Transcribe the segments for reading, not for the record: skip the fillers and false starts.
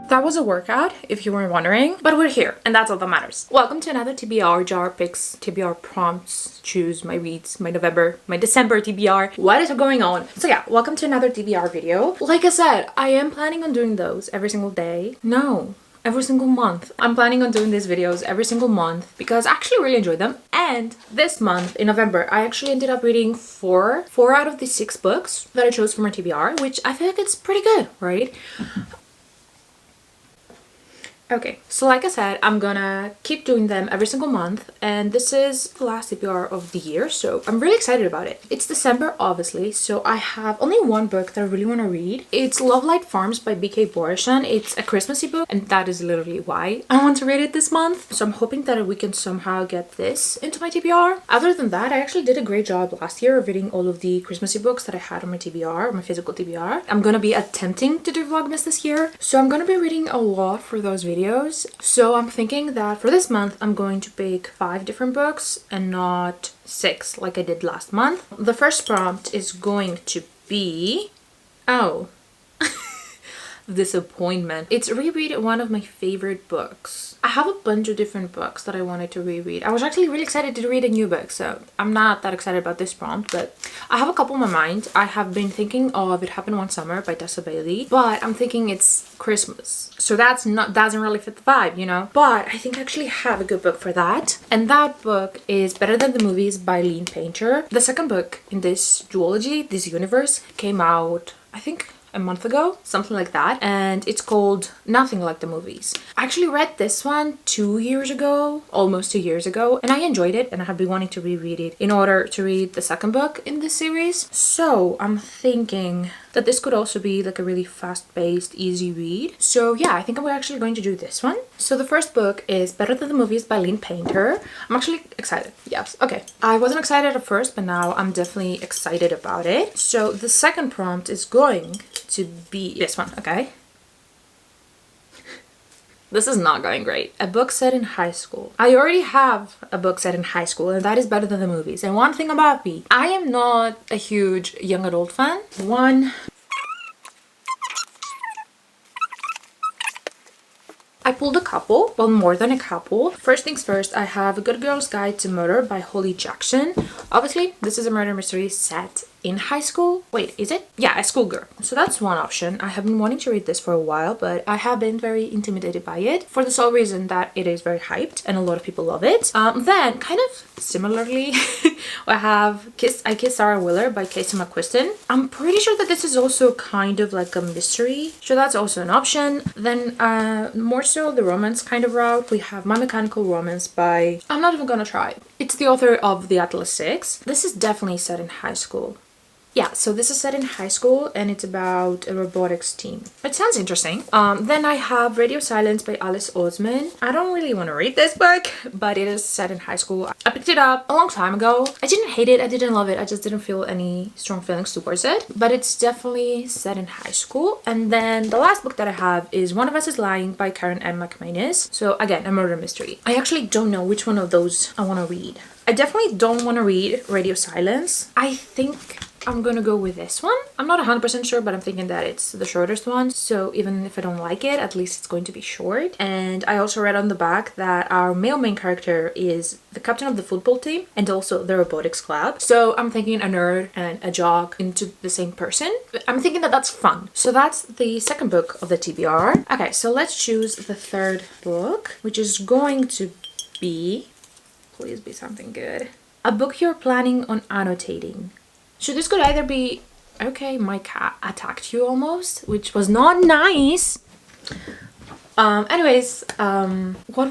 That was a workout, if you weren't wondering, but we're here, and that's all that matters. Welcome to another TBR jar picks, TBR prompts, choose my reads, my November, my December TBR. What is going on? So yeah, welcome to another TBR video. Like I said, I am planning on doing those every single day. No, every single month. I'm planning on doing these videos every single month because I actually really enjoyed them. And this month in November, I actually ended up reading four out of the 6 books that I chose for my TBR, which I feel like it's pretty good, right? Okay, so like I said, I'm gonna keep doing them every single month, and this is the last TBR of the year, so I'm really excited about it. It's December, obviously, so I have only one book that I really want to read. It's Love Light Farms by B.K. Borishan. It's a Christmassy book, and that is literally why I want to read it this month. So I'm hoping that we can somehow get this into my TBR. Other than that, I actually did a great job last year of reading all of the Christmassy books that I had on my TBR, my physical TBR. I'm gonna be attempting to do Vlogmas this year, so I'm gonna be reading a lot for those videos. So I'm thinking that for this month I'm going to pick 5 different books and not 6 like I did last month. The first prompt is going to be disappointment. It's reread one of my favorite books. I have a bunch of different books that I wanted to reread. I was actually really excited to read a new book, so I'm not that excited about this prompt, but I have a couple in my mind. I have been thinking of It Happened One Summer by Tessa Bailey, but I'm thinking it's Christmas, so doesn't really fit the vibe, you know? But I think I actually have a good book for that, and that book is Better Than the Movies by Lean Painter. The second book in this duology, this universe, came out, I think, a month ago, something like that, and it's called Nothing Like the Movies. I actually read this one 2 years ago, almost 2 years ago, and I enjoyed it, and I have been wanting to reread it in order to read the second book in this series. So I'm thinking that this could also be like a really fast-paced, easy read. So yeah, I think I'm actually going to do this one. So the first book is Better Than the Movies by Lean Painter. I'm actually excited. Yes, okay. I wasn't excited at first, but now I'm definitely excited about it. So the second prompt is going to be this one, okay? This is not going great. A book set in high school. I already have a book set in high school, and that is Better Than the Movies. And one thing about me, I am not a huge young adult fan. I pulled a couple, well, more than a couple. First things first, I have A Good Girl's Guide to Murder by Holly Jackson. Obviously, this is a murder mystery set in high school. Wait, is it? Yeah, a schoolgirl. So that's one option. I have been wanting to read this for a while, but I have been very intimidated by it for the sole reason that it is very hyped and a lot of people love it. Then, kind of similarly, I have I Kissed Sarah Wheeler by Casey McQuiston. I'm pretty sure that this is also kind of like a mystery, so that's also an option. Then, more so the romance kind of route, we have My Mechanical Romance by... I'm not even gonna try. It's the author of The Atlas 6. This is definitely set in high school. Yeah, so this is set in high school and it's about a robotics team. It sounds interesting. Then I have Radio Silence by Alice Oseman. I don't really want to read this book, but it is set in high school. I picked it up a long time ago. I didn't hate it, I didn't love it, I just didn't feel any strong feelings towards it. But it's definitely set in high school. And then the last book that I have is One of Us is Lying by Karen M. McManus. So again, a murder mystery. I actually don't know which one of those I want to read. I definitely don't want to read Radio Silence. I think I'm gonna go with this one. I'm not 100% sure, but I'm thinking that it's the shortest one. So even if I don't like it, at least it's going to be short. And I also read on the back that our male main character is the captain of the football team and also the robotics club. So I'm thinking a nerd and a jock into the same person. I'm thinking that that's fun. So that's the second book of the TBR. Okay, so let's choose the third book, which is going to be, please be something good. A book you're planning on annotating. So this could either be, okay, my cat attacked you almost, which was not nice. What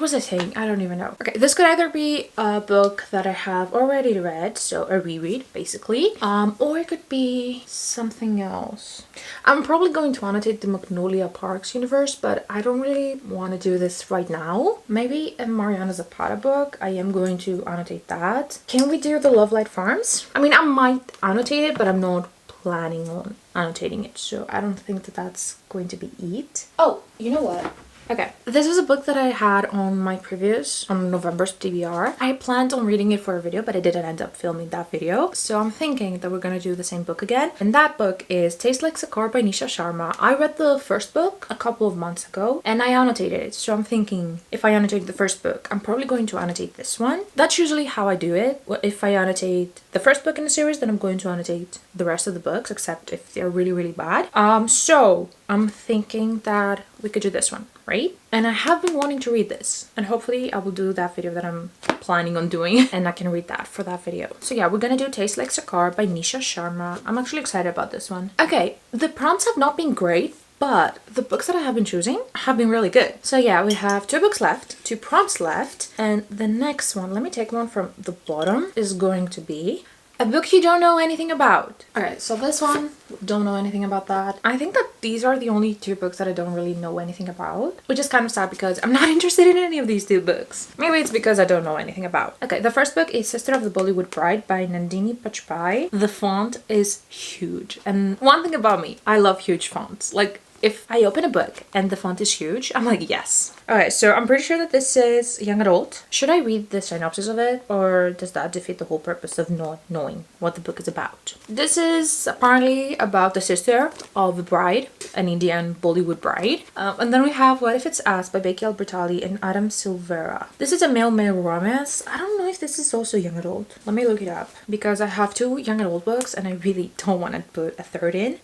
was I saying? I don't even know. Okay, this could either be a book that I have already read, so a reread basically, or it could be something else. I'm probably going to annotate the Magnolia Parks universe, but I don't really want to do this right now. Maybe a Mariana Zapata book. I am going to annotate that. Can we do the Love Light Farms? I mean, I might annotate it, but I'm not planning on annotating it, so I don't think that that's going to be it. Oh, you know what? Okay, this is a book that I had on my previous, on November's TBR. I planned on reading it for a video, but I didn't end up filming that video. So I'm thinking that we're gonna do the same book again. And that book is Tastes Like Sakar by Nisha Sharma. I read the first book a couple of months ago and I annotated it. So I'm thinking if I annotate the first book, I'm probably going to annotate this one. That's usually how I do it. If I annotate the first book in the series, then I'm going to annotate the rest of the books, except if they're really, really bad. So I'm thinking that we could do this one, right? And I have been wanting to read this, and hopefully I will do that video that I'm planning on doing and I can read that for that video. So yeah, we're gonna do Taste Like Sakar by Nisha Sharma. I'm actually excited about this one. Okay, the prompts have not been great, but the books that I have been choosing have been really good. So yeah, we have 2 books left, 2 prompts left, and the next one, let me take one from the bottom, is going to be a book you don't know anything about. Alright, so this one, don't know anything about that. I think that these are the only 2 books that I don't really know anything about, which is kind of sad because I'm not interested in any of these 2 books. Maybe it's because I don't know anything about. Okay, the first book is Sister of the Bollywood Bride by Nandini Pachpai. The font is huge. And one thing about me, I love huge fonts. Like, if I open a book and the font is huge, I'm like, yes. Okay, so I'm pretty sure that this is young adult. Should I read the synopsis of it, or does that defeat the whole purpose of not knowing what the book is about? This is apparently about the sister of a bride, an Indian Bollywood bride. And then we have What If It's Us by Becky Albertalli and Adam Silvera. This is a male-male romance. I don't know if this is also young adult. Let me look it up, because I have 2 young adult books and I really don't want to put a third in.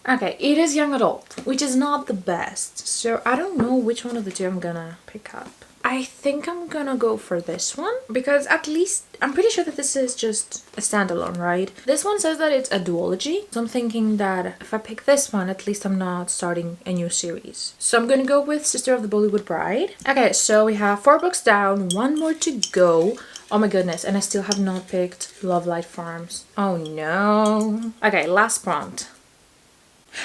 Okay, it is young adult, which is not the best, so I don't know which one of the 2 I'm gonna pick up. I think I'm gonna go for this one, because at least I'm pretty sure that this is just a standalone, right? This one says that it's a duology, so I'm thinking that if I pick this one, at least I'm not starting a new series. So I'm gonna go with Sister of the Bollywood Bride. Okay, so we have 4 books down, 1 more to go. Oh my goodness, and I still have not picked Love Light Farms. Oh no. Okay, last prompt.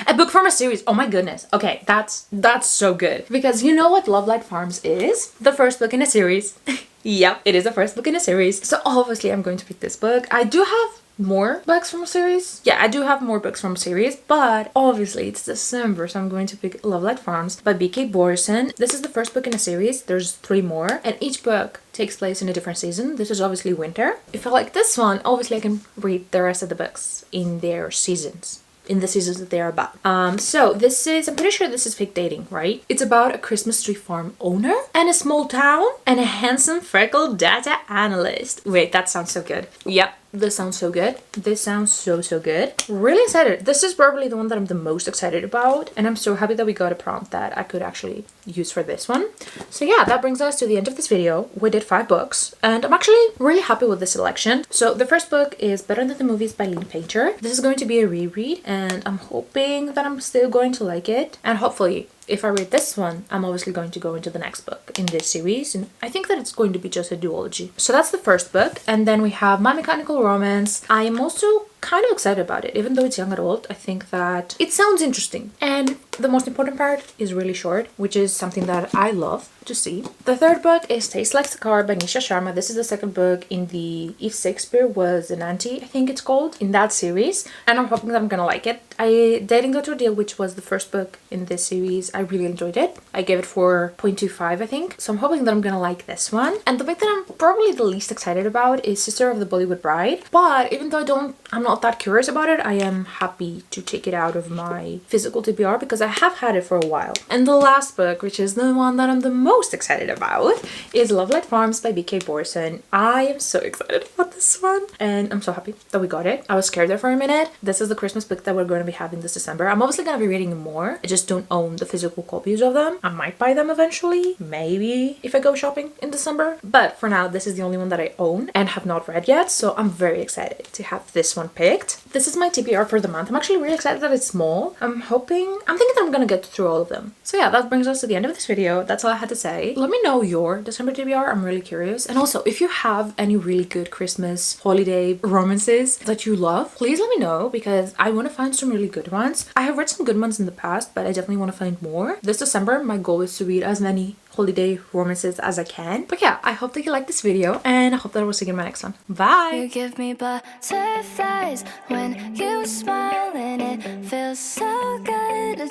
A book from a series. Oh my goodness. Okay, that's so good. Because you know what Love Light Farms is? The first book in a series. Yep, it is the first book in a series. So obviously I'm going to pick this book. I do have more books from a series. Yeah, I do have more books from a series, but obviously it's December, so I'm going to pick Love Light Farms by B.K. Borson. This is the first book in a series. There's 3 more, and each book takes place in a different season. This is obviously winter. If I like this one, obviously I can read the rest of the books in their seasons. In the seasons that they're about. So this is, I'm pretty sure this is fake dating, right? It's about a Christmas tree farm owner and a small town and a handsome freckled data analyst. Wait, that sounds so good. Yep, this sounds so good. This sounds so good. Really excited. This is probably the one that I'm the most excited about, and I'm so happy that we got a prompt that I could actually use for this one. So yeah, that brings us to the end of this video. We did 5 books, and I'm actually really happy with this selection. So the first book is Better Than the Movies by Lynn Painter. This is going to be a reread, and I'm hoping that I'm still going to like it, and hopefully if I read this one, I'm obviously going to go into the next book in this series, and I think that it's going to be just a duology. So that's the first book, and then we have My Mechanical Romance. I am also kind of excited about it, even though it's young adult. I think that it sounds interesting, and the most important part is really short, which is something that I love to see. The third book is Taste Like Sakar by Nisha Sharma. This is the second book in the If Shakespeare Was an Auntie, I think it's called, in that series, and I'm hoping that I'm gonna like it. I Dating Got to a Deal, which was the first book in this series, I really enjoyed it. I gave it 4.25, I think, so I'm hoping that I'm gonna like this one. And the book that I'm probably the least excited about is Sister of the Bollywood Bride, but even though I'm not that curious about it, I am happy to take it out of my physical TBR because I have had it for a while. And the last book, which is the one that I'm the most excited about, is Love Light Farms by B.K. Borson. I am so excited about this one, and I'm so happy that we got it. I was scared there for a minute. This is the Christmas book that we're going to be having this December. I'm obviously going to be reading more. I just don't own the physical copies of them. I might buy them eventually, maybe if I go shopping in December, but for now this is the only one that I own and have not read yet, so I'm very excited to have this one picked. This is my TBR for the month. I'm actually really excited that it's small. I'm thinking that I'm gonna get through all of them. So yeah, that brings us to the end of this video. That's all I had to say. Let me know your December TBR. I'm really curious. And also, if you have any really good Christmas holiday romances that you love, please let me know, because I want to find some really good ones. I have read some good ones in the past, but I definitely want to find more. This December, my goal is to read as many holiday romances as I can. But yeah, I hope that you liked this video, and I hope that I will see you in my next one. Bye! You give me butterflies when you smile, and it feels so good.